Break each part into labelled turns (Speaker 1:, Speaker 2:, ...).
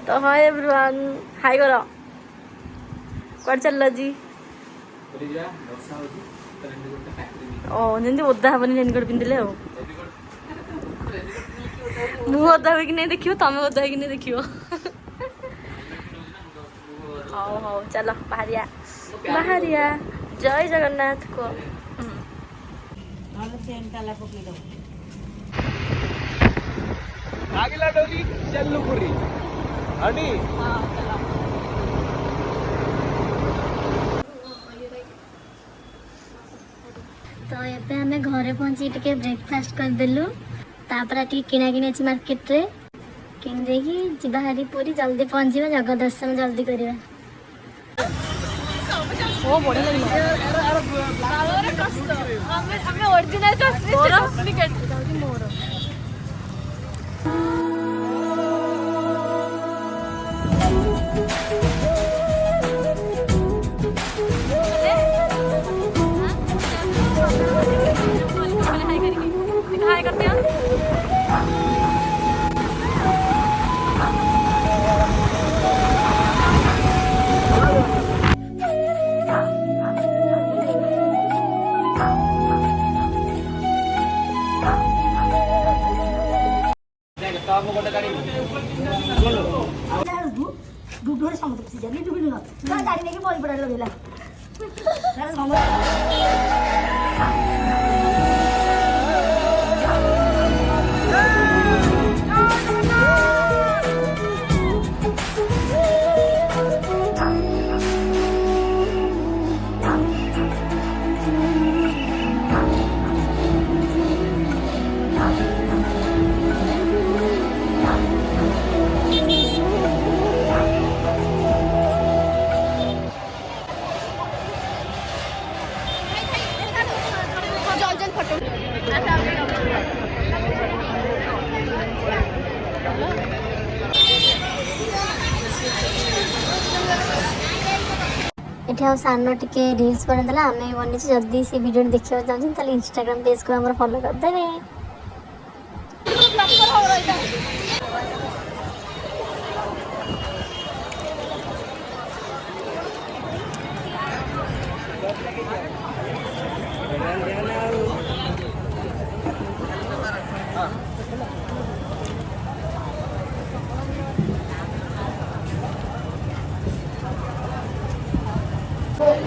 Speaker 1: तो hi everyone hi करो कुआड़ चल जी ओ जमी ओदा हेनी रेनकोट पिंधिले मु ओदा हो कि नहीं देखियो तमें ओदा हो कि नहीं देखियो हाँ हाँ चलो बाहरिया बाहरिया जय जगन्नाथ को
Speaker 2: आगिला डोली चल्लुपुरी अडी
Speaker 3: तो ये आम घरे पहुँची टे ब्रेकफास्ट करदेलु तापर टी किना किनी अच्छी मार्केट रे किन देकी जीवा हारी पूरी जल्दी पहुँचवा जग दर्शन जल्दी करवा
Speaker 1: ओ बढ़िया हाय करते हैं
Speaker 3: ये सान टे रिल्स बनला आम बनी जदि से वीडियो देखा चाहिए इंस्टाग्राम पेज को आम फॉलो करदे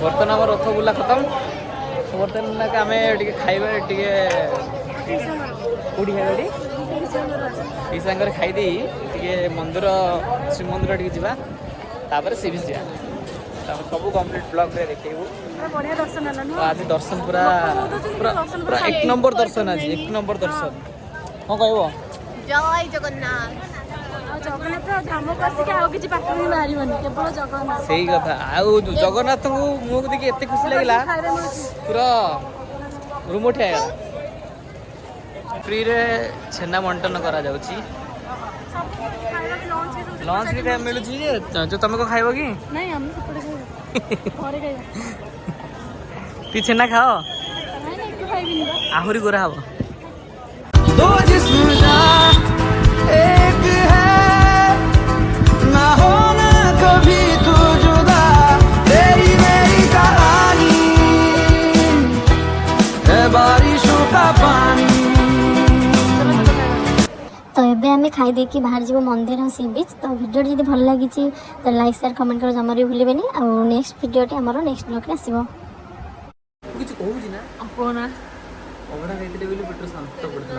Speaker 2: बर्तन आम रथ बुला खत्म बर्तन आम खाइबा कौटी खाइबा ये सांगे खाईदे मंदिर श्रीमंदिर टे जा सी बीच जा सब कम्प्लीट ब्लॉग रे देखू
Speaker 1: बढ़िया दर्शन है
Speaker 2: तो आज दर्शन पूरा पूरा पूरा एक नंबर दर्शन आज एक नंबर दर्शन हाँ कह
Speaker 1: जय जगन्नाथ जगन्नाथ धाम को आसिक आउ कि पाठ ही बाहर केवल जगन्नाथ
Speaker 2: सही कथा आउ जगन्नाथ को मुझे देखिए एत खुशी लगे पूरा रूम उठे फ्री रे छेना बंटन करा जाउची लंच भी टाइम मिलू जो तुम को खाइब कि
Speaker 1: नहीं हम सेपटे घरे खाइबा
Speaker 2: ती छेना खाओ
Speaker 1: नहीं नहीं तू खाइबिनी बा
Speaker 2: आहुरी गोरा हब
Speaker 4: दो जिस्म एक है ना होना कभी तू जुदा तेरी मेरी कहानी है बारिशों का पानी।
Speaker 3: तो ये आम खाई देकी बाहर जीव मंदिर सी बीच तो वीडियो जब भल लगी तो लाइक शेयर कमेंट कर जमार भी भूलें आ नेक्स्ट वीडियो आमर नेक्स्ट ब्लॉग रे आसीबो
Speaker 2: कुछ कहूँ ना
Speaker 1: कोना
Speaker 2: अबड़ा खाई पेट शांत पड़ता